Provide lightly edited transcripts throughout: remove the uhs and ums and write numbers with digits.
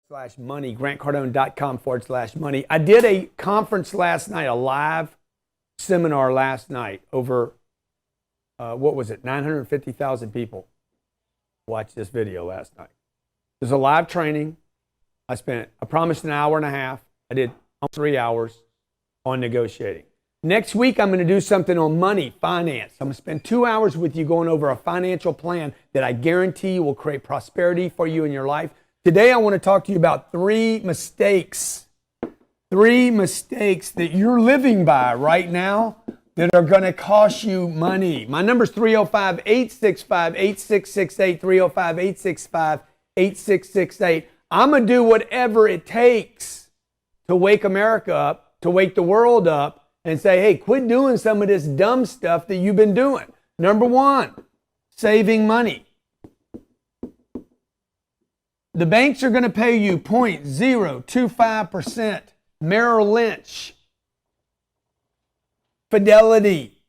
/money, grantcardone.com/money. I did a conference last night, a live seminar last night over, 950,000 people watched this video last night. It was a live training. I promised an hour and a half. I did 3 hours on negotiating. Next week, I'm going to do something on money, finance. I'm going to spend 2 hours with you going over a financial plan that I guarantee will create prosperity for you in your life. Today, I want to talk to you about three mistakes that you're living by right now that are going to cost you money. My number is 305-865-8668, 305-865-8668. I'm going to do whatever it takes to wake America up, to wake the world up, and say, hey, quit doing some of this dumb stuff that you've been doing. Number one, saving money. The banks are going to pay you 0.025%. Merrill Lynch, Fidelity,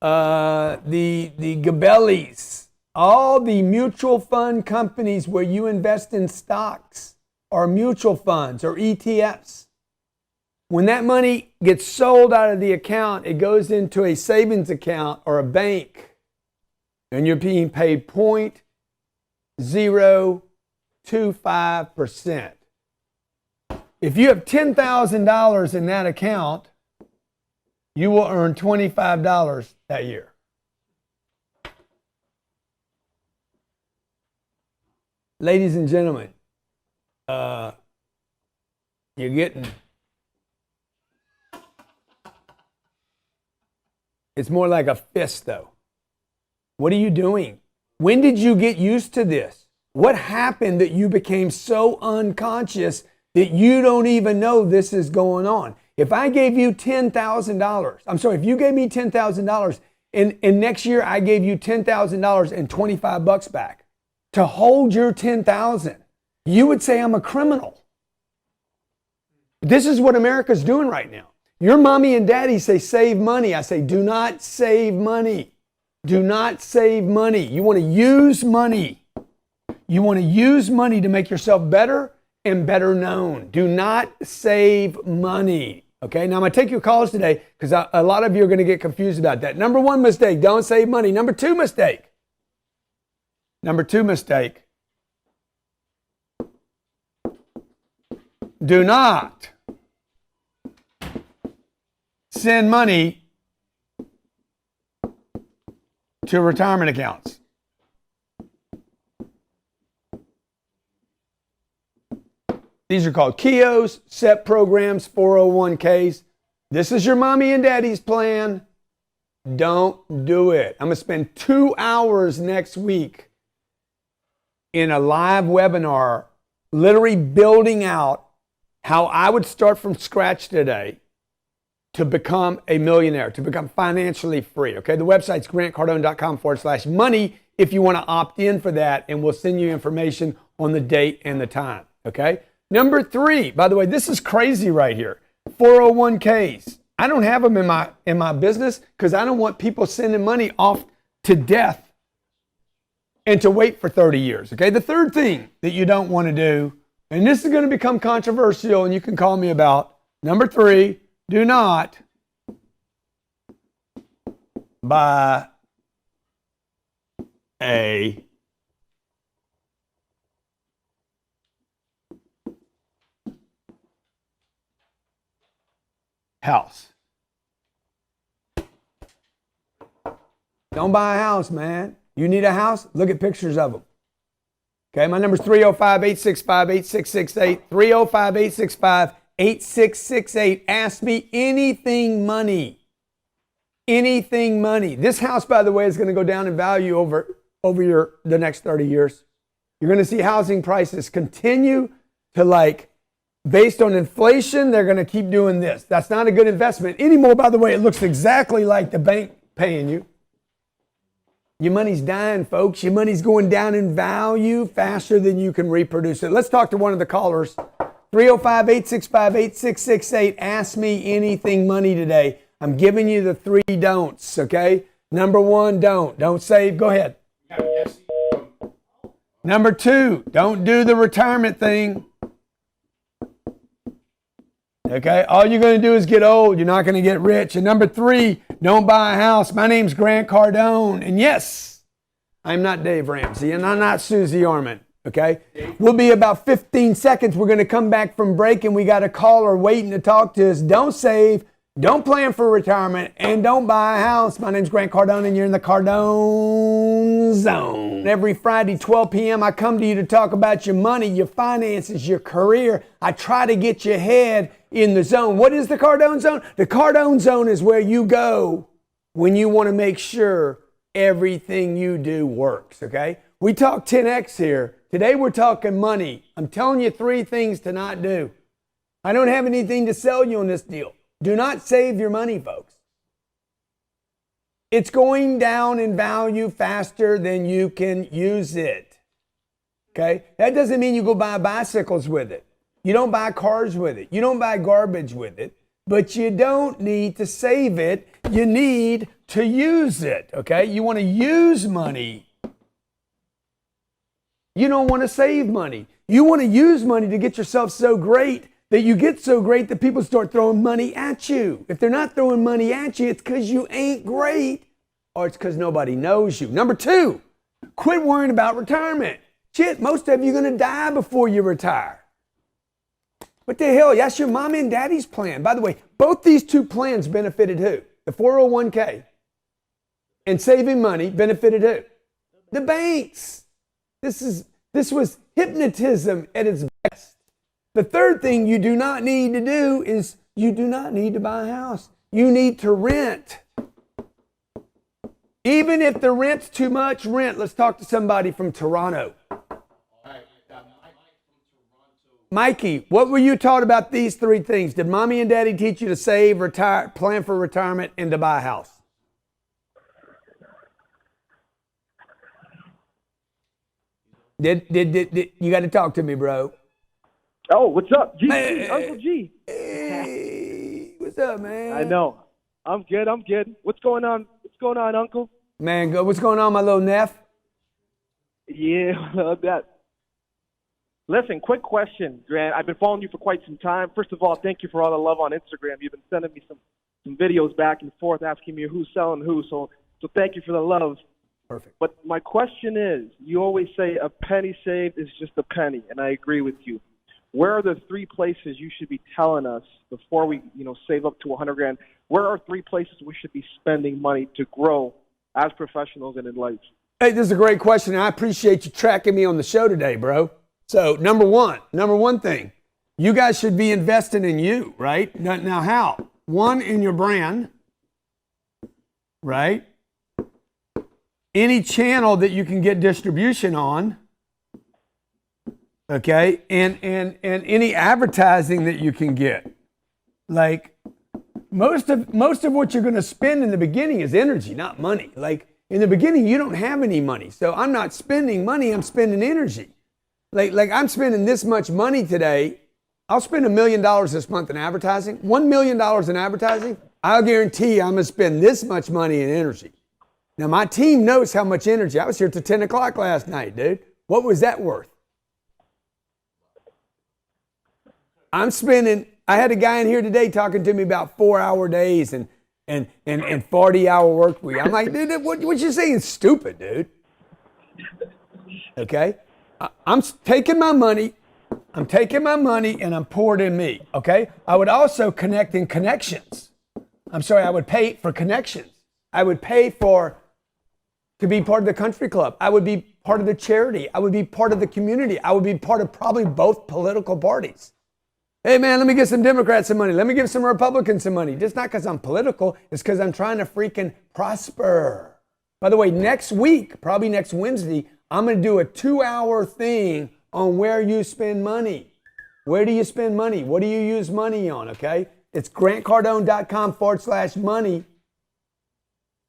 the Gabellis, all the mutual fund companies where you invest in stocks or mutual funds or ETFs. When that money gets sold out of the account, it goes into a savings account or a bank, and you're being paid 0.025%. If you have $10,000 in that account, you will earn $25 that year. Ladies and gentlemen, you're getting... It's more like a fist, though. What are you doing? When did you get used to this? What happened that you became so unconscious that you don't even know this is going on? If I gave you $10,000, if you gave me $10,000 and next year I gave you $10,000 and $25 back to hold your $10,000, you would say I'm a criminal. This is what America's doing right now. Your mommy and daddy say save money. I say do not save money. Do not save money. You want to use money. You want to use money to make yourself better and better known. Do not save money. Okay, now I'm going to take your calls today because a lot of you are going to get confused about that. Number one mistake, don't save money. Number two mistake, do not send money to retirement accounts. These are called KEOs, SEP programs, 401ks. This is your mommy and daddy's plan. Don't do it. I'm going to spend 2 hours next week in a live webinar, literally building out how I would start from scratch today to become a millionaire, to become financially free. Okay, the website's grantcardone.com/money if you want to opt in for that, and we'll send you information on the date and the time. Okay. Number three, by the way, this is crazy right here. 401ks. I don't have them in my business because I don't want people sending money off to death and to wait for 30 years. Okay. The third thing that you don't want to do, and this is going to become controversial and you can call me about. Number three, do not buy a house. Don't buy a house, man. You need a house? Look at pictures of them. Okay, my number is 305-865-8668, 305-865-8668. Ask me anything money. Anything money. This house, by the way, is going to go down in value over the next 30 years. You're going to see housing prices continue to based on inflation, they're going to keep doing this. That's not a good investment anymore. By the way, it looks exactly like the bank paying you. Your money's dying, folks. Your money's going down in value faster than you can reproduce it. Let's talk to one of the callers. 305-865-8668. Ask me anything money today. I'm giving you the three don'ts, okay? Number one, don't. Don't save. Go ahead. Number 2, don't do the retirement thing. Okay, all you're going to do is get old. You're not going to get rich. And number 3, don't buy a house. My name's Grant Cardone. And yes, I'm not Dave Ramsey, and I'm not Susie Orman. Okay, we'll be about 15 seconds. We're going to come back from break, and we got a caller waiting to talk to us. Don't save, don't plan for retirement, and don't buy a house. My name's Grant Cardone, and you're in the Cardone Zone. Every Friday, 12 p.m., I come to you to talk about your money, your finances, your career. I try to get your head in the zone. What is the Cardone Zone? The Cardone Zone is where you go when you want to make sure everything you do works, okay? We talk 10X here. Today we're talking money. I'm telling you 3 things to not do. I don't have anything to sell you on this deal. Do not save your money, folks. It's going down in value faster than you can use it. Okay? That doesn't mean you go buy bicycles with it. You don't buy cars with it. You don't buy garbage with it. But you don't need to save it. You need to use it. Okay? You want to use money. You don't want to save money. You want to use money to get yourself so great that you get so great that people start throwing money at you. If they're not throwing money at you, it's because you ain't great, or it's because nobody knows you. Number 2, quit worrying about retirement. Shit, most of you are going to die before you retire. What the hell? That's your mom and daddy's plan. By the way, both these 2 plans benefited who? The 401k and saving money benefited who? The banks. This was hypnotism at its best. The third thing you do not need to do is you do not need to buy a house. You need to rent. Even if the rent's too much, rent. Let's talk to somebody from Toronto. Mikey, what were you taught about these 3 things? Did mommy and daddy teach you to save, retire, plan for retirement, and to buy a house? Did you got to talk to me, bro? Oh, what's up, G? Hey, Uncle G. Hey, what's up, man? I know. I'm good. What's going on? Uncle? Man, what's going on, my little neph? Yeah, that. Listen, quick question, Grant. I've been following you for quite some time. First of all, thank you for all the love on Instagram. You've been sending me some videos back and forth asking me who's selling who. So thank you for the love. Perfect. But my question is, you always say a penny saved is just a penny, and I agree with you. Where are the 3 places you should be telling us before we, save up to $100,000? Where are 3 places we should be spending money to grow as professionals and in life? Hey, this is a great question. I appreciate you tracking me on the show today, bro. So number one thing, you guys should be investing in you, right? Now how? 1, in your brand, right? Any channel that you can get distribution on, okay, and any advertising that you can get. Like most of what you're going to spend in the beginning is energy, not money. Like in the beginning, you don't have any money, so I'm not spending money. I'm spending energy. Like I'm spending this much money today. I'll spend $1 million this month in advertising. $1 million in advertising. I'll guarantee you I'm going to spend this much money in energy. Now, my team knows how much energy. I was here till 10 o'clock last night, dude. What was that worth? I'm spending, I had a guy in here today talking to me about 4-hour days and 40-hour work week. I'm like, dude, what you saying is stupid, dude. Okay? I'm taking my money and I'm pouring in me, okay? I would also connect in connections. I would pay for connections. I would pay to be part of the country club. I would be part of the charity. I would be part of the community. I would be part of probably both political parties. Hey man, let me give some Democrats some money. Let me give some Republicans some money. Just not because I'm political, it's because I'm trying to freaking prosper. By the way, next week, probably next Wednesday, I'm going to do a 2-hour thing on where you spend money. Where do you spend money? What do you use money on, okay? It's grantcardone.com/money.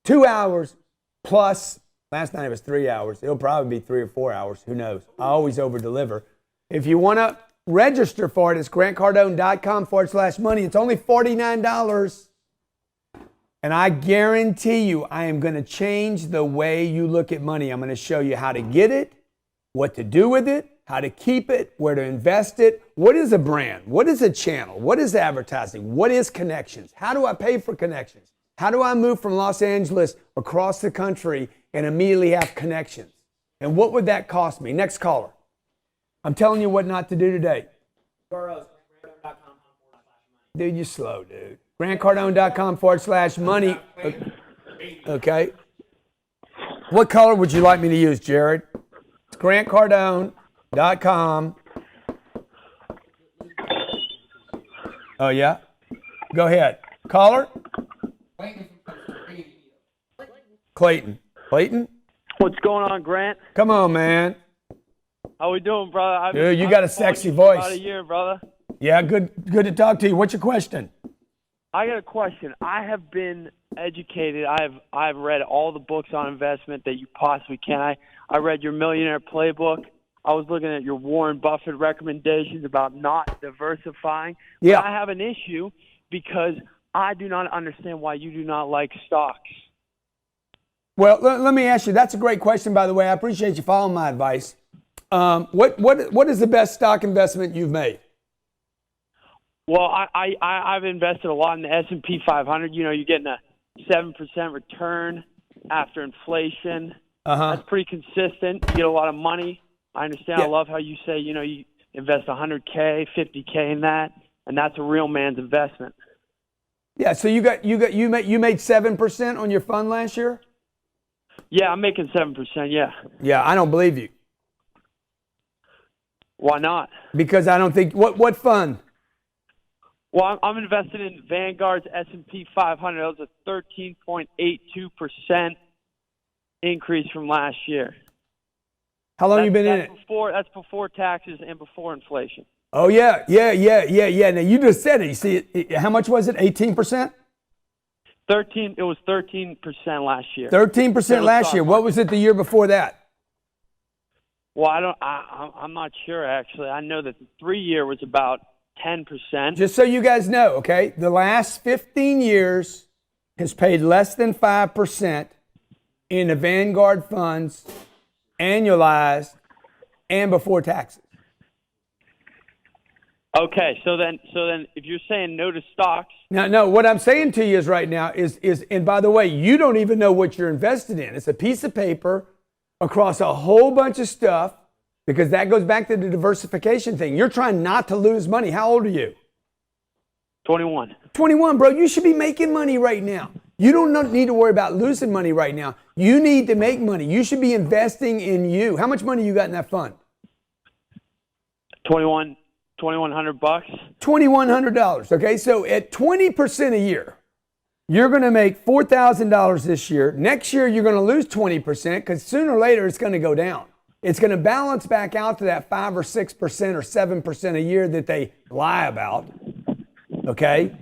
2 hours plus, last night it was 3 hours. It'll probably be 3 or 4 hours. Who knows? I always over deliver. If you want to register for it, it's grantcardone.com/money. It's only $49. And I guarantee you, I am going to change the way you look at money. I'm going to show you how to get it. what to do with it, how to keep it, where to invest it. What is a brand? What is a channel? What is advertising? What is connections? How do I pay for connections? How do I move from Los Angeles across the country and immediately have connections? And what would that cost me? Next caller. I'm telling you what not to do today. Dude, you're slow, dude. GrantCardone.com/money. Okay. What color would you like me to use, Jared? It's GrantCardone.com. Oh, yeah? Go ahead. Caller? Clayton. Clayton? What's going on, Grant? Come on, man. How we doing, brother? Dude, you got a sexy voice. About a year, brother. Yeah, good to talk to you. What's your question? I got a question. I have been educated. I've read all the books on investment that you possibly can. I read your Millionaire Playbook. I was looking at your Warren Buffett recommendations about not diversifying. Yeah. But I have an issue because I do not understand why you do not like stocks. Well, let me ask you. That's a great question, by the way. I appreciate you following my advice. What is the best stock investment you've made? Well, I've invested a lot in the S&P 500. You know, you're getting a 7% return after inflation. That's pretty consistent. You get a lot of money. I understand. Yeah. I love how you say, you know, you invest 100K, 50K in that, and that's a real man's investment. Yeah. So you made 7% on your fund last year? Yeah, I'm making 7%. Yeah. Yeah, I don't believe you. Why not? Because I don't think what fund? Well, I'm invested in Vanguard's S&P 500. That was a 13.82% increase from last year. How long you been in it? That's before taxes and before inflation. Oh yeah. Now you just said it. You see it, how much was it? 18%? It was 13% last year. 13% last year. What was it the year before that? Well, I'm not sure actually. I know that the 3-year was about 10%. Just so you guys know, okay, the last 15 years has paid less than 5% in the Vanguard funds, annualized and before taxes. Okay, so then if you're saying no to stocks. No, what I'm saying to you is right now is, and by the way, you don't even know what you're invested in. It's a piece of paper across a whole bunch of stuff, because that goes back to the diversification thing. You're trying not to lose money. How old are you? 21. 21, bro. You should be making money right now. You don't need to worry about losing money right now. You need to make money. You should be investing in you. How much money you got in that fund? $2,100. $2,100. Okay, so at 20% a year, you're going to make $4,000 this year. Next year, you're going to lose 20% because sooner or later it's going to go down. It's going to balance back out to that 5 or 6% or 7% a year that they lie about. Okay?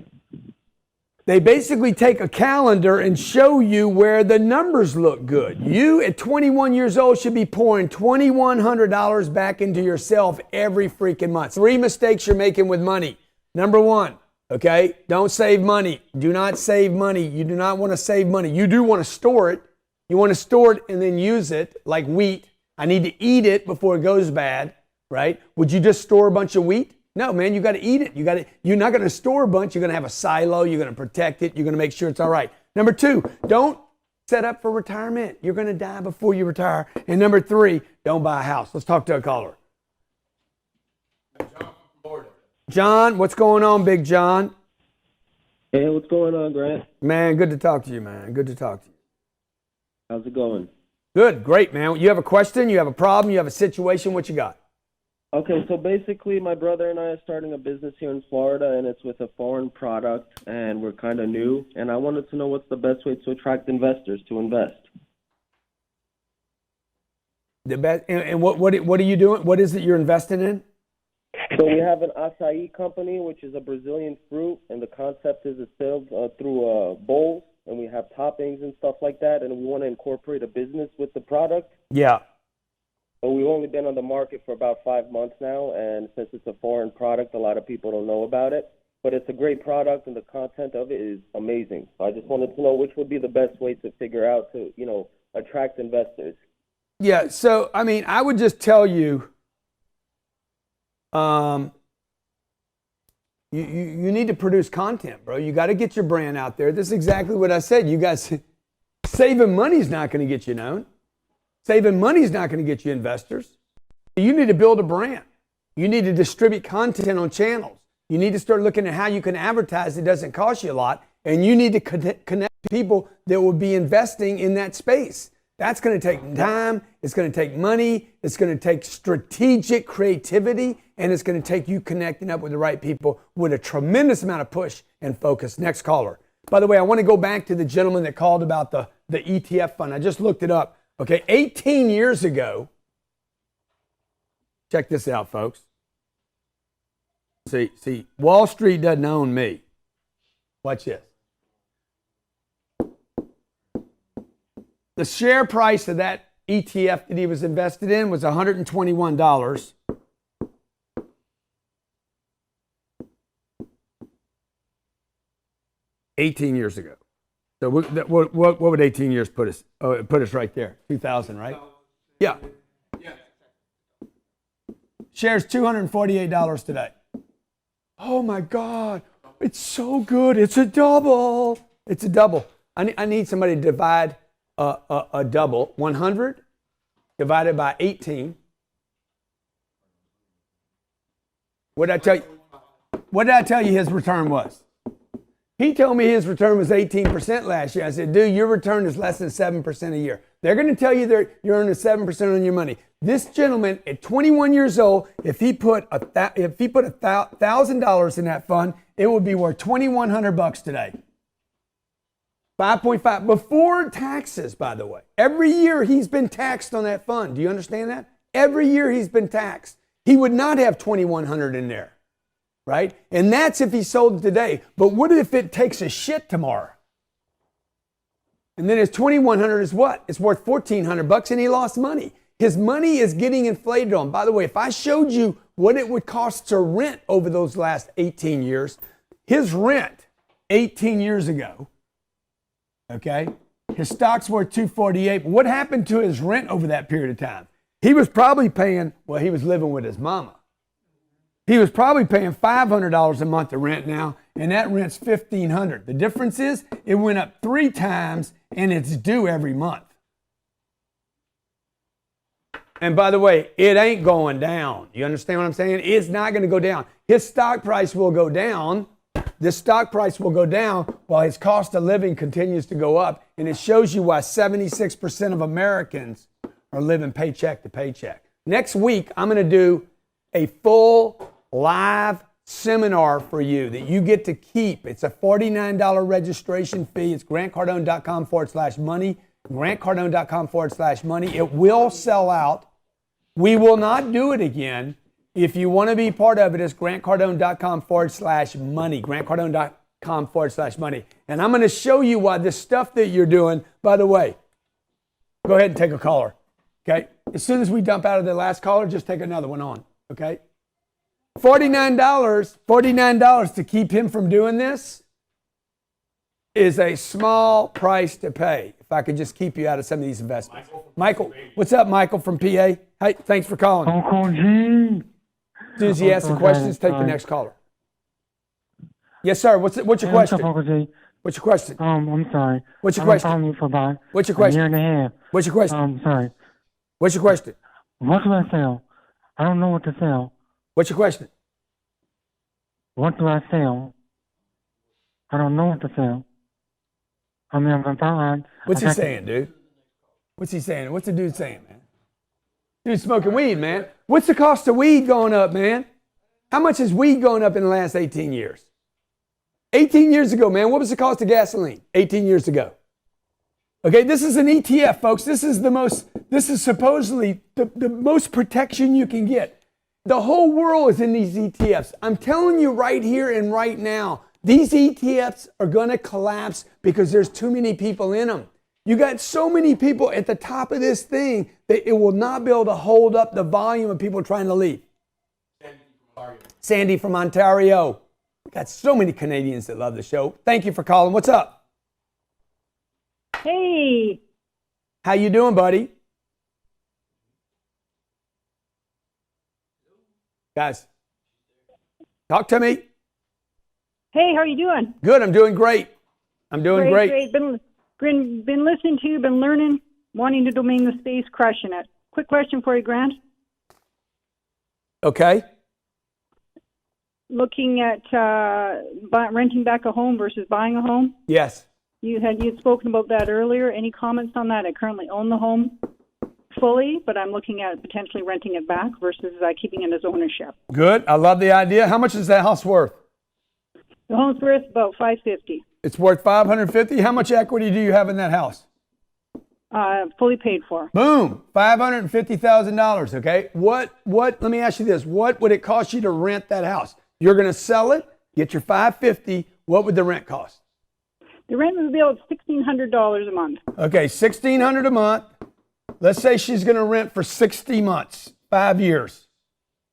They basically take a calendar and show you where the numbers look good. You at 21 years old should be pouring $2,100 back into yourself every freaking month. 3 mistakes you're making with money. Number 1, okay? Don't save money. Do not save money. You do not want to save money. You do want to store it. You want to store it and then use it like wheat. I need to eat it before it goes bad, right? Would you just store a bunch of wheat? No, man, you got to eat it. You're not going to store a bunch. You're going to have a silo. You're going to protect it. You're going to make sure it's all right. Number 2, don't set up for retirement. You're going to die before you retire. And number 3, don't buy a house. Let's talk to a caller. John from Florida. John, what's going on, Big John? Hey, what's going on, Grant? Man, good to talk to you, man. Good to talk to you. How's it going? Good, great, man. You have a question, you have a problem, you have a situation, what you got? Okay, so basically my brother and I are starting a business here in Florida, and it's with a foreign product, and we're kind of new, and I wanted to know what's the best way to attract investors to invest. The best, and what are you doing? What is it you're investing in? So we have an acai company, which is a Brazilian fruit, and the concept is it's sold through bowls, and we have toppings and stuff like that, and we want to incorporate a business with the product. Yeah. But we've only been on the market for about 5 months now, and since it's a foreign product, a lot of people don't know about it. But it's a great product, and the content of it is amazing. So I just wanted to know which would be the best way to figure out to, attract investors. Yeah. So, I mean, I would just tell you, you need to produce content, bro. You got to get your brand out there. This is exactly what I said. You guys, saving money is not going to get you known. Saving money is not going to get you investors. You need to build a brand. You need to distribute content on channels. You need to start looking at how you can advertise. It doesn't cost you a lot. And you need to connect people that will be investing in that space. That's going to take time. It's going to take money. It's going to take strategic creativity. And it's going to take you connecting up with the right people with a tremendous amount of push and focus. Next caller. By the way, I want to go back to the gentleman that called about the ETF fund. I just looked it up. Okay, 18 years ago, check this out, folks. See, Wall Street doesn't own me. Watch this. The share price of that ETF that he was invested in was $121. $18 years ago. So what would 18 years put us? Oh, it put us right there, 2000, right? Yeah. Shares $248 today. Oh my God, it's so good. It's a double. It's a double. I need somebody to divide a double. 100 divided by 18. What did I tell you his return was? He told me his return was 18% last year. I said, dude, your return is less than 7% a year. They're going to tell you you're earning 7% on your money. This gentleman at 21 years old, if he put $1,000 in that fund, it would be worth $2,100 today. 5.5 before taxes, by the way. Every year he's been taxed on that fund. Do you understand that? Every year he's been taxed. He would not have $2,100 in there. Right? And that's if he sold it today. But what if it takes a shit tomorrow? And then his $2,100 is what? It's worth $1,400 and he lost money. His money is getting inflated on. By the way, if I showed you what it would cost to rent over those last 18 years, his rent 18 years ago, okay, his stock's worth $248. But what happened to his rent over that period of time? He was probably paying, well, he was living with his mama. He was probably paying $500 a month of rent now, and that rent's $1,500. The difference is it went up 3 times, and it's due every month. And by the way, it ain't going down. You understand what I'm saying? It's not going to go down. His stock price will go down. This stock price will go down while his cost of living continues to go up, and it shows you why 76% of Americans are living paycheck to paycheck. Next week, I'm going to do a full live seminar for you that you get to keep. It's a $49 registration fee. It's grantcardone.com/money. grantcardone.com/money. It will sell out. We will not do it again. If you want to be part of it, it's grantcardone.com/money. grantcardone.com/money. And I'm going to show you why this stuff that you're doing, by the way, go ahead and take a caller. Okay? As soon as we dump out of the last caller, just take another one on. Okay? $49 to keep him from doing this is a small price to pay. If I could just keep you out of some of these investments. Michael, what's up, Michael from PA? Hey, thanks for calling. Uncle G. As soon as he asks the questions, take the next caller. Yes, sir. What's your question? What's up, Uncle G? What's your question? I'm sorry. What's your I've been question? calling you for about What's your question? a year and a half. What's your question? Sorry. What's your question? What do I sell? I don't know what to sell. What's your question? What do I sell? I don't know what to sell. I mean, I'm fine. What's he saying, dude? What's he saying? What's the dude saying, man? Dude's smoking weed, man. What's the cost of weed going up, man? How much is weed going up in the last 18 years? 18 years ago, man, what was the cost of gasoline? 18 years ago. Okay, this is an ETF, folks. This is supposedly the most protection you can get. The whole world is in these ETFs. I'm telling you right here and right now, these ETFs are going to collapse because there's too many people in them. You got so many people at the top of this thing that it will not be able to hold up the volume of people trying to leave. Sandy from Ontario. We got so many Canadians that love the show. Thank you for calling. What's up? Hey. How you doing, buddy? Guys, talk to me. Hey, how are you doing? Good. I'm doing great. I'm doing great. Been listening to you, been learning, wanting to domain the space, crushing it. Quick question for you, Grant. Okay. Looking at renting back a home versus buying a home. Yes. You'd spoken about that earlier. Any comments on that? I currently own the home fully, but I'm looking at potentially renting it back versus keeping it as ownership. Good. I love the idea. How much is that house worth? The home's worth about $550. It's worth $550. How much equity do you have in that house? Fully paid for. Boom. $550,000. Okay. What, let me ask you this. What would it cost you to rent that house? You're going to sell it, get your $550. What would the rent cost? The rent would be about $1,600 a month. Okay. $1,600 a month. Let's say she's going to rent for 60 months, 5 years.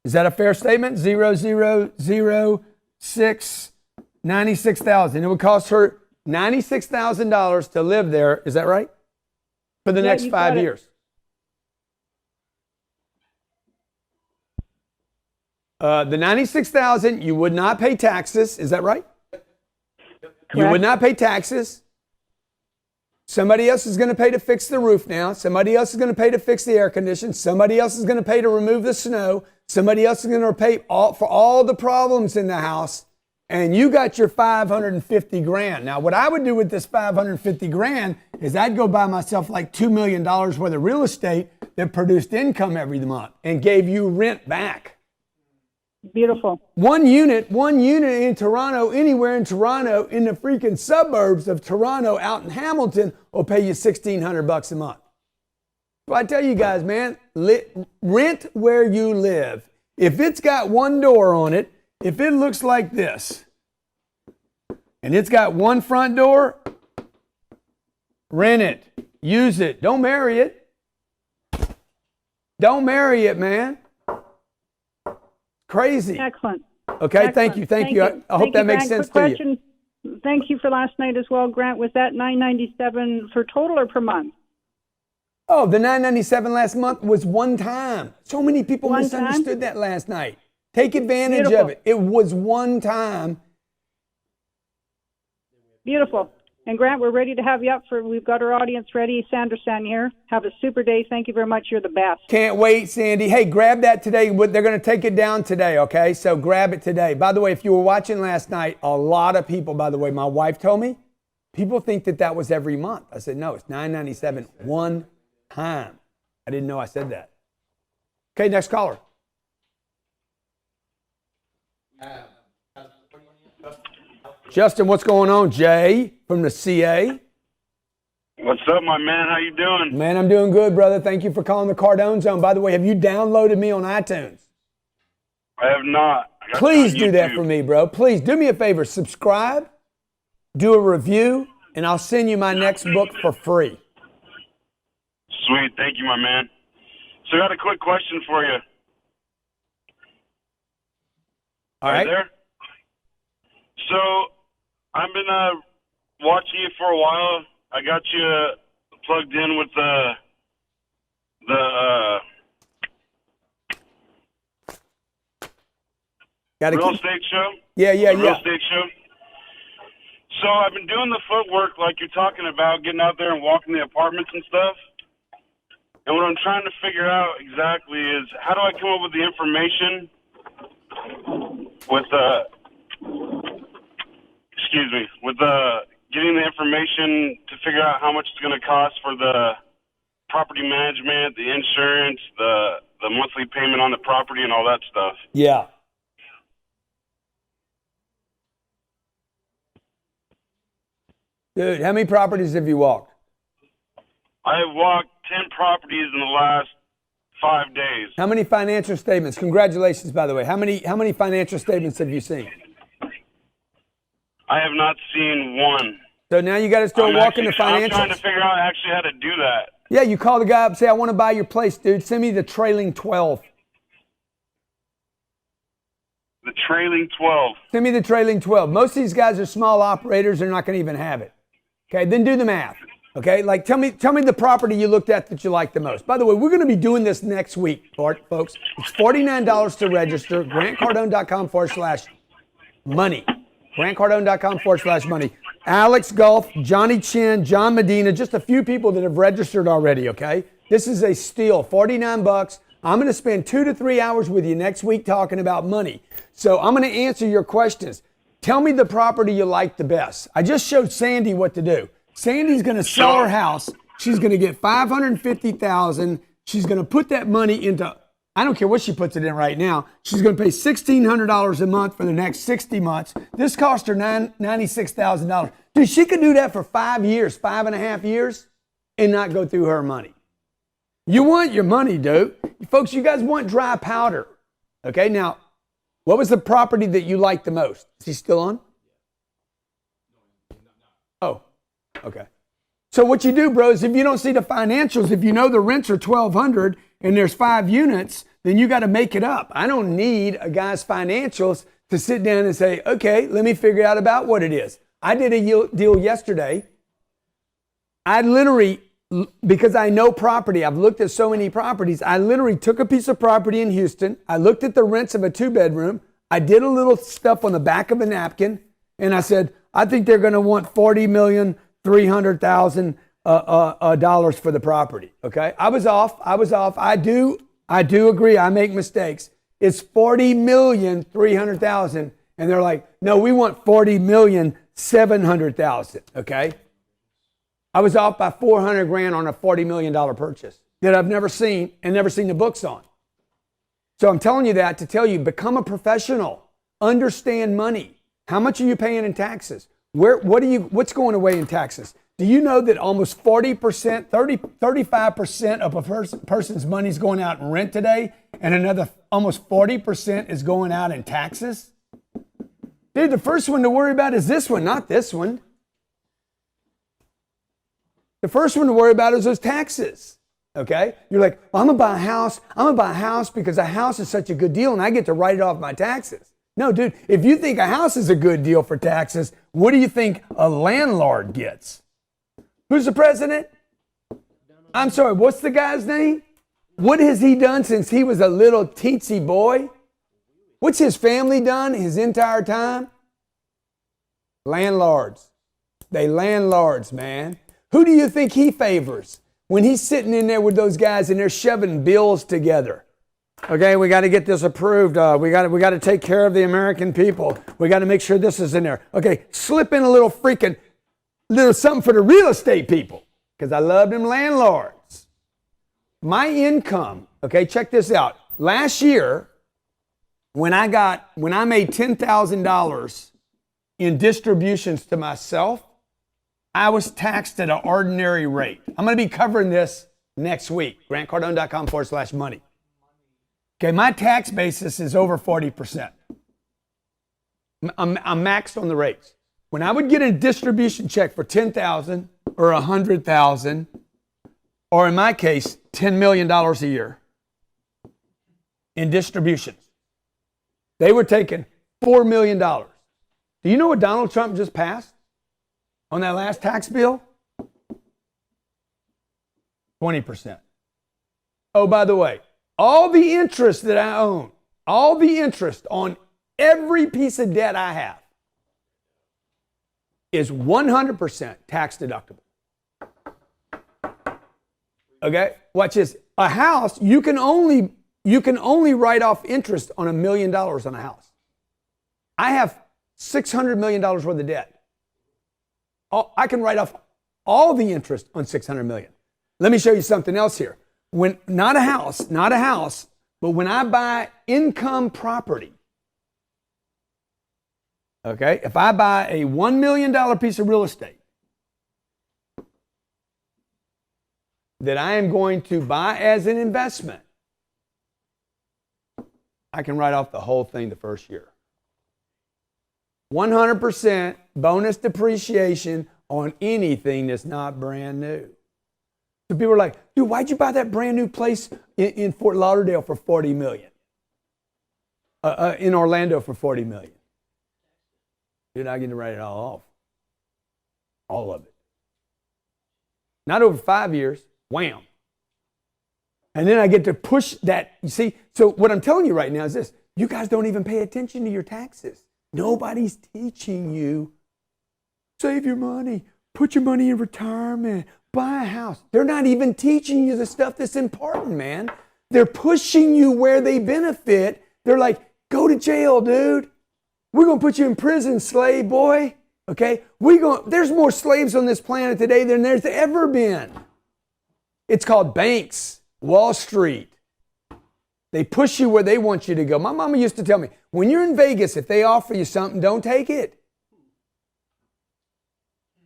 Is that a fair statement? 0,006, 96,000. It would cost her $96,000 to live there. Is that right? For the next 5 years. The $96,000, you would not pay taxes. Is that right? Correct. You would not pay taxes. Somebody else is going to pay to fix the roof now. Somebody else is going to pay to fix the air conditioning. Somebody else is going to pay to remove the snow. Somebody else is going to pay for all the problems in the house. And you got your $550,000. Now, what I would do with this $550,000 is I'd go buy myself like $2 million worth of real estate that produced income every month and gave you rent back. Beautiful. One unit in Toronto, anywhere in Toronto, in the freaking suburbs of Toronto, out in Hamilton, will pay you $1,600 a month. So I tell you guys, man, rent where you live. If it's got one door on it, if it looks like this, and it's got one front door, rent it, use it. Don't marry it. Don't marry it, man. Crazy. Excellent. Okay, Excellent. thank you. I hope that makes sense to you. Thank you for last night as well, Grant. Was that $997 for total or per month? Oh, the $997 last month was one time. So many people misunderstood that last night. Take advantage of it. It was one time. Beautiful. And Grant, we're ready to have you up we've got our audience ready. Sanderson here. Have a super day. Thank you very much. You're the best. Can't wait, Sandy. Hey, grab that today. They're going to take it down today, okay? So grab it today. By the way, if you were watching last night, a lot of people, by the way, my wife told me, people think that was every month. I said, no, it's $997 one time. I didn't know I said that. Okay, next caller. Justin, what's going on? Jay from the CA. What's up, my man? How you doing? Man, I'm doing good, brother. Thank you for calling the Cardone Zone. By the way, have you downloaded me on iTunes? I have not. Please do that for me, bro. Please do me a favor. Subscribe, do a review, and I'll send you my next book for free. Sweet. Thank you, my man. So I got a quick question for you. All right. There? So I've been watching you for a while. I got you plugged in with the real estate show. Yeah. Real estate show. So I've been doing the footwork like you're talking about, getting out there and walking the apartments and stuff. And what I'm trying to figure out exactly is how do I come up with the information with getting the information to figure out how much it's going to cost for the property management, the insurance, the monthly payment on the property, and all that stuff. Yeah. Dude, how many properties have you walked? I have walked 10 properties in the last 5 days. How many financial statements? Congratulations, by the way. How many financial statements have you seen? I have not seen one. So now you got to start walking the financials. I'm trying to figure out actually how to do that. Yeah, you call the guy up and say, I want to buy your place, dude. Send me the trailing 12. The trailing 12. Send me the trailing 12. Most of these guys are small operators. They're not going to even have it. Okay, then do the math. Okay, like tell me the property you looked at that you like the most. By the way, we're going to be doing this next week, folks. It's $49 to register. GrantCardone.com/money. GrantCardone.com/money. Alex Gulf, Johnny Chin, John Medina, just a few people that have registered already. Okay, this is a steal. $49. I'm going to spend 2 to 3 hours with you next week talking about money. So I'm going to answer your questions. Tell me the property you like the best. I just showed Sandy what to do. Sandy's going to sell her house. She's going to get $550,000. She's going to put that money into, I don't care what she puts it in right now. She's going to pay $1,600 a month for the next 60 months. This cost her $96,000. Dude, she could do that for 5 years, 5.5 years, and not go through her money. You want your money, dude. Folks, you guys want dry powder. Okay, now, what was the property that you liked the most? Is he still on? Oh. Okay. So what you do, bros, if you don't see the financials, if you know the rents are $1,200 and there's 5 units, then you got to make it up. I don't need a guy's financials to sit down and say, okay, let me figure out about what it is. I did a deal yesterday. I literally, because I know property, I've looked at so many properties, I literally took a piece of property in Houston. I looked at the rents of a 2-bedroom. I did a little stuff on the back of a napkin, and I said, I think they're going to want $40,300,000 for the property. Okay, I was off. I do agree. I make mistakes. It's $40,300,000, and they're like, no, we want $40,700,000. Okay, I was off by $400,000 on a $40 million purchase that I've never seen and never seen the books on. So I'm telling you that to tell you, become a professional. Understand money. How much are you paying in taxes? What's going away in taxes? Do you know that almost 40%, 35% of a person's money is going out in rent today, and another almost 40% is going out in taxes? Dude, the first one to worry about is this one, not this one. The first one to worry about is those taxes. Okay? You're like, well, I'm going to buy a house. I'm going to buy a house because a house is such a good deal and I get to write it off my taxes. No, dude, if you think a house is a good deal for taxes, what do you think a landlord gets? Who's the president? I'm sorry, what's the guy's name? What has he done since he was a little teensy boy? What's his family done his entire time? Landlords. They landlords, man. Who do you think he favors when he's sitting in there with those guys and they're shoving bills together? Okay, we got to get this approved. We got to take care of the American people. We got to make sure this is in there. Okay, slip in a little something for the real estate people, because I love them landlords. My income, okay, check this out. Last year, when I made $10,000 in distributions to myself, I was taxed at an ordinary rate. I'm going to be covering this next week. GrantCardone.com/money. Okay, my tax basis is over 40%. I'm maxed on the rates. When I would get a distribution check for $10,000 or $100,000, or in my case, $10 million a year in distributions, they were taking $4 million. Do you know what Donald Trump just passed on that last tax bill? 20%. Oh, by the way, all the interest that I own, all the interest on every piece of debt I have is 100% tax deductible. Okay? Watch this. A house, you can only write off interest on $1 million on a house. I have $600 million worth of debt. I can write off all the interest on $600 million. Let me show you something else here. When not a house, but when I buy income property, okay, if I buy a $1 million piece of real estate that I am going to buy as an investment, I can write off the whole thing the first year. 100% bonus depreciation on anything that's not brand new. So people are like, dude, why'd you buy that brand new place in Fort Lauderdale for $40 million? In Orlando for $40 million? Dude, I get to write it all off. All of it. not over 5 years, wham. And then I get to push that. You see, so what I'm telling you right now is this. You guys don't even pay attention to your taxes. Nobody's teaching you. Save your money. Put your money in retirement. Buy a house. They're not even teaching you the stuff that's important, man. They're pushing you where they benefit. They're like, go to jail, dude. We're going to put you in prison, slave boy. Okay? There's more slaves on this planet today than there's ever been. It's called banks, Wall Street. They push you where they want you to go. My mama used to tell me, when you're in Vegas, if they offer you something, don't take it.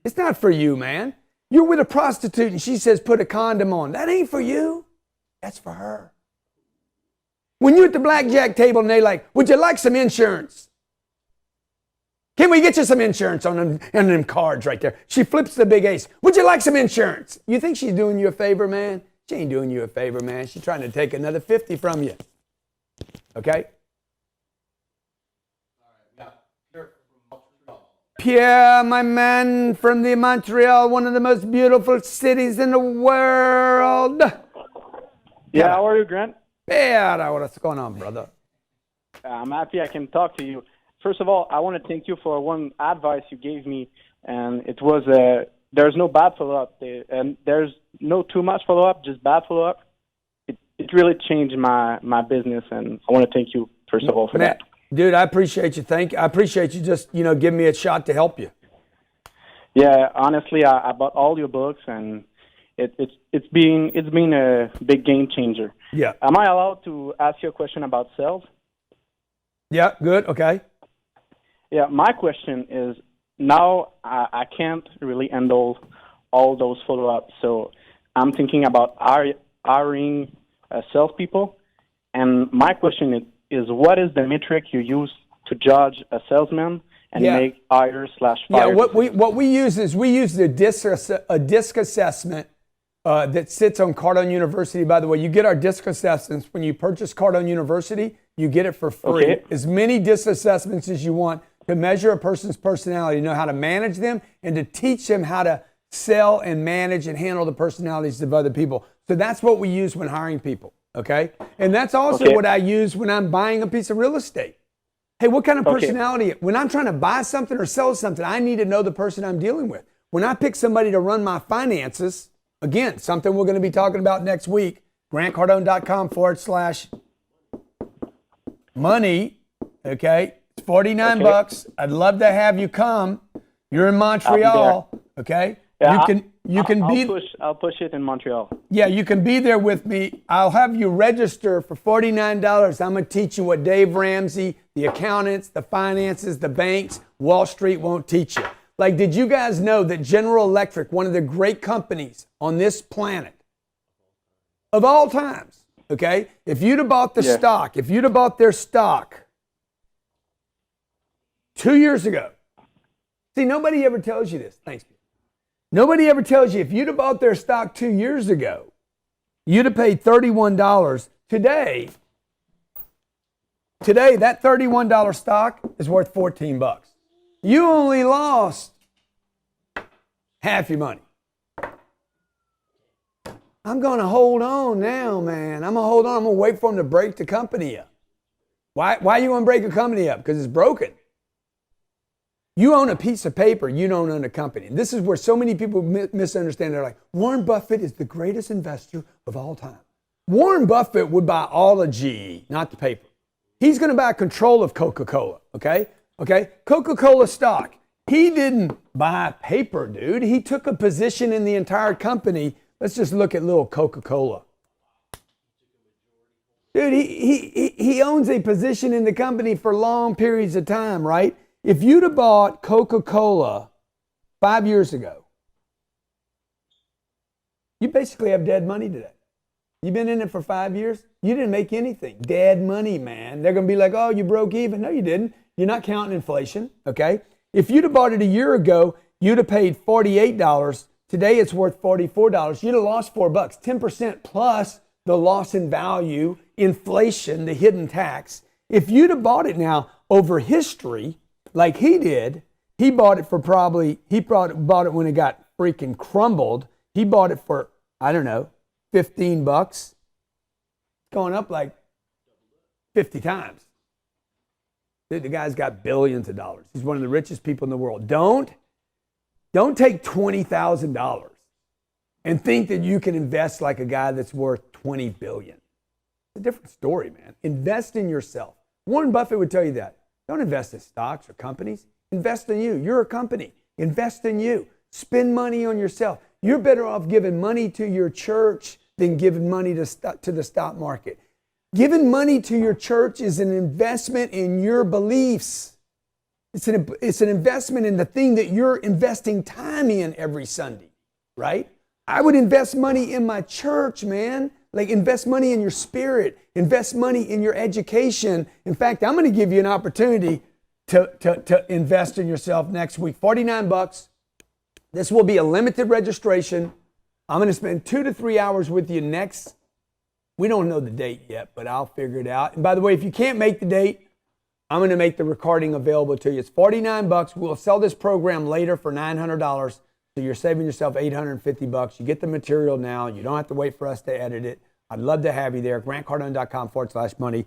It's not for you, man. You're with a prostitute and she says, put a condom on. That ain't for you. That's for her. When you're at the blackjack table and they're like, would you like some insurance? Can we get you some insurance on them cards right there? She flips the big ace. Would you like some insurance? You think she's doing you a favor, man? She ain't doing you a favor, man. She's trying to take another 50 from you. Okay? Pierre, my man from the Montreal, one of the most beautiful cities in the world. Yeah, how are you, Grant? Pierre, what's going on, brother? I'm happy I can talk to you. First of all, I want to thank you for one advice you gave me, and it was there's no bad follow-up, and there's no too much follow-up, just bad follow-up. It really changed my business, and I want to thank you, first of all, for that. Dude, I appreciate you. I appreciate you just, giving me a shot to help you. Yeah, honestly, I bought all your books, and it's been a big game changer. Yeah. Am I allowed to ask you a question about sales? Yeah, good, okay. Yeah, my question is, now I can't really handle all those follow-ups, so I'm thinking about hiring salespeople, and my question is what is the metric you use to judge a salesman and make hire/fire? Yeah, what we use is a disc assessment that sits on Cardone University. By the way, you get our disc assessments when you purchase Cardone University. You get it for free. Okay. As many disc assessments as you want to measure a person's personality, know how to manage them, and to teach them how to sell and manage and handle the personalities of other people. So that's what we use when hiring people. Okay? And that's also what I use when I'm buying a piece of real estate. Hey, what kind of personality? When I'm trying to buy something or sell something, I need to know the person I'm dealing with. When I pick somebody to run my finances, again, something we're going to be talking about next week, grantcardone.com/money. Okay? It's $49. I'd love to have you come. You're in Montreal. Okay? Yeah, I'll push it in Montreal. Yeah, you can be there with me. I'll have you register for $49. I'm going to teach you what Dave Ramsey, the accountants, the finances, the banks, Wall Street won't teach you. Like, did you guys know that General Electric, one of the great companies on this planet of all times, okay, if you'd have bought the stock, if you'd have bought their stock 2 years ago, see, nobody ever tells you this. Thanks, Peter. Nobody ever tells you if you'd have bought their stock 2 years ago, you'd have paid $31. Today, that $31 stock is worth $14. You only lost half your money. I'm going to hold on now, man. I'm going to hold on. I'm going to wait for them to break the company up. Why you want to break a company up? Because it's broken. You own a piece of paper, you don't own a company. And this is where so many people misunderstand. They're like, Warren Buffett is the greatest investor of all time. Warren Buffett would buy all of GE, not the paper. He's going to buy control of Coca-Cola, okay? Coca-Cola stock. He didn't buy paper, dude. He took a position in the entire company. Let's just look at little Coca-Cola. Dude, he owns a position in the company for long periods of time, right? If you'd have bought Coca-Cola 5 years ago, you basically have dead money today. You've been in it for 5 years. You didn't make anything. Dead money, man. They're going to be like, oh, you broke even. No, you didn't. You're not counting inflation, okay? If you'd have bought it a year ago, you'd have paid $48. Today, it's worth $44. You'd have lost $4, 10% plus the loss in value, inflation, the hidden tax. If you'd have bought it now over history, like he did, he bought it for bought it when it got freaking crumbled. He bought it for, I don't know, $15. It's going up like 50 times. The guy's got billions of dollars. He's one of the richest people in the world. Don't take $20,000 and think that you can invest like a guy that's worth $20 billion. It's a different story, man. Invest in yourself. Warren Buffett would tell you that. Don't invest in stocks or companies. Invest in you. You're a company. Invest in you. Spend money on yourself. You're better off giving money to your church than giving money to the stock market. Giving money to your church is an investment in your beliefs. It's an investment in the thing that you're investing time in every Sunday, right? I would invest money in my church, man. Like invest money in your spirit, invest money in your education. In fact, I'm going to give you an opportunity to invest in yourself next week. $49. This will be a limited registration. I'm going to spend 2 to 3 hours with you next. We don't know the date yet, but I'll figure it out. And by the way, if you can't make the date, I'm going to make the recording available to you. It's $49. We'll sell this program later for $900. So you're saving yourself $850. You get the material now. You don't have to wait for us to edit it. I'd love to have you there. GrantCardone.com/money.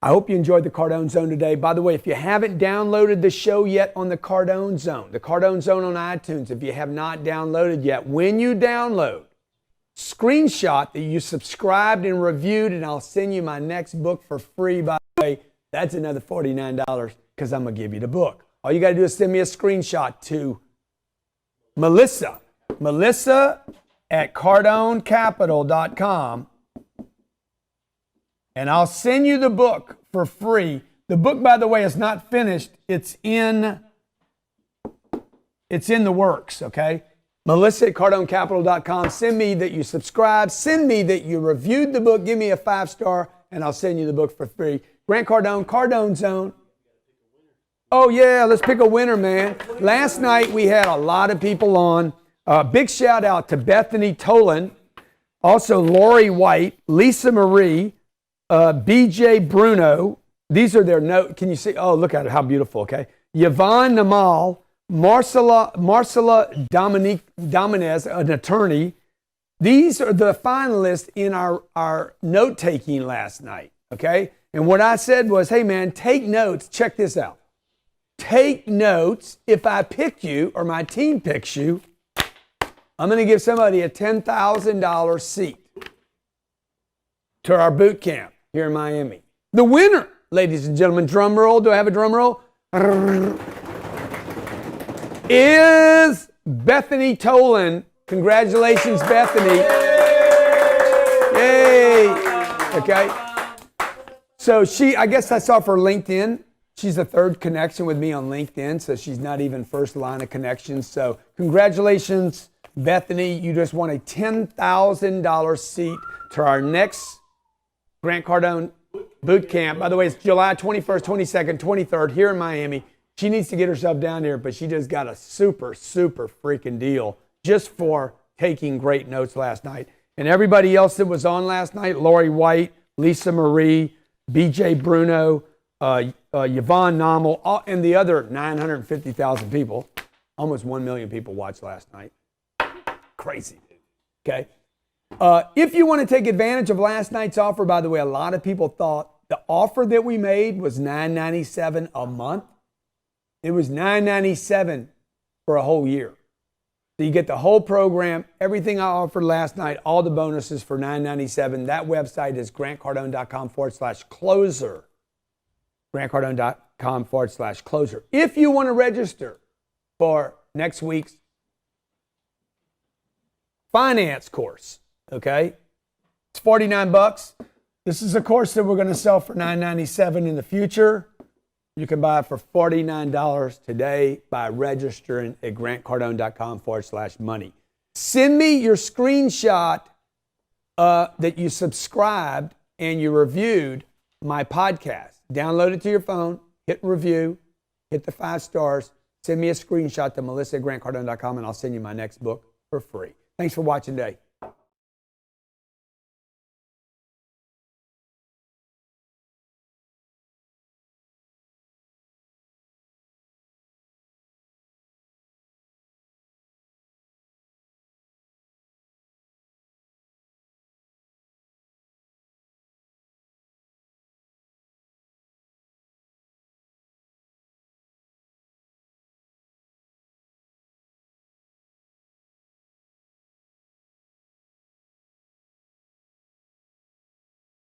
I hope you enjoyed the Cardone Zone today. By the way, if you haven't downloaded the show yet on the Cardone Zone on iTunes, if you have not downloaded yet, when you download, screenshot that you subscribed and reviewed, and I'll send you my next book for free. By the way, that's another $49 because I'm going to give you the book. All you got to do is send me a screenshot to Melissa at CardoneCapital.com, and I'll send you the book for free. The book, by the way, is not finished. It's in the works, okay? Melissa at CardoneCapital.com. Send me that you subscribe. Send me that you reviewed the book. Give me a 5-star, and I'll send you the book for free. Grant Cardone, Cardone Zone. Oh, yeah, let's pick a winner, man. Last night we had a lot of people on. Big shout out to Bethany Tolan, also Lori White, Lisa Marie, BJ Bruno. These are their notes. Can you see? Oh, look at it. How beautiful, okay? Yvonne Namal, Marcela Dominez, an attorney. These are the finalists in our note-taking last night, okay? And what I said was, hey, man, take notes. Check this out. Take notes. If I pick you or my team picks you, I'm going to give somebody a $10,000 seat to our boot camp here in Miami. The winner, ladies and gentlemen, drum roll. Do I have a drum roll? Is Bethany Tolan. Congratulations, Bethany. Yay. Okay. So I guess I saw for LinkedIn. She's the third connection with me on LinkedIn, so she's not even first line of connections. So congratulations, Bethany. You just won a $10,000 seat to our next Grant Cardone boot camp. By the way, it's July 21st, 22nd, 23rd here in Miami. She needs to get herself down here, but she just got a super, super freaking deal just for taking great notes last night. And everybody else that was on last night, Lori White, Lisa Marie, BJ Bruno, Yvonne Nommel, and the other 950,000 people, almost 1 million people watched last night. Crazy, dude. Okay. If you want to take advantage of last night's offer, by the way, a lot of people thought the offer that we made was $997 a month. It was $997 for a whole year. So you get the whole program, everything I offered last night, all the bonuses for $997. That website is grantcardone.com/closer. grantcardone.com/closer. If you want to register for next week's finance course, okay? It's $49. This is a course that we're going to sell for $997 in the future. You can buy it for $49 today by registering at grantcardone.com/money. Send me your screenshot that you subscribed and you reviewed my podcast. Download it to your phone, hit review, hit the 5 stars, send me a screenshot to Melissa at grantcardone.com, and I'll send you my next book for free. Thanks for watching today.